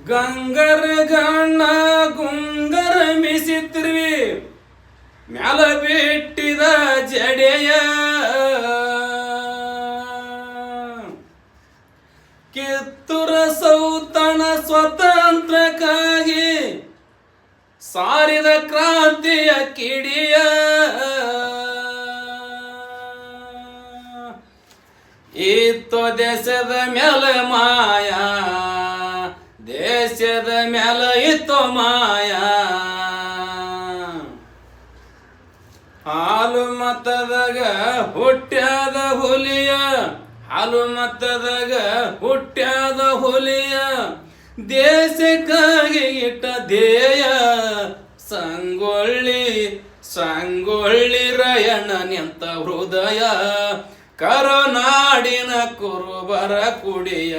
ಗಂಗರ ಗಣ್ಣ ಗುಂಗರ ಮಿಸಿತ್ರಿವಿ ಮ್ಯಾಲ ಬಿಟ್ಟಿದ ಜಡೆಯ ಕಿತ್ತೂರ ಸೌತಣ ಸ್ವತಂತ್ರಕ್ಕಾಗಿ ಸಾರಿದ ಕ್ರಾಂತಿಯ ಕಿಡಿಯ ಇತ್ತು ದೇಶದ ಮೇಲೆ ಮಾಯ ದೇಶದ ಮೇಲೆ ಇತ್ತು ಮಾಯ ಹಾಲು ಮತದಾಗ ಹುಟ್ಟ್ಯಾದ ಹುಲಿಯ ಹಾಲು ಮತದಾಗ ಹುಟ್ಟ್ಯಾದ ಹುಲಿಯ ದೇಶಕ್ಕಾಗಿ ಇಟ್ಟ ಧ್ಯೇಯ ಸಂಗೊಳ್ಳಿ ಸಂಗೊಳ್ಳಿ ರಯಣ್ಣ ನಿಂತ ಹೃದಯ ಕರುನಾಡಿನ ಕುರುಬರ ಕುಡಿಯ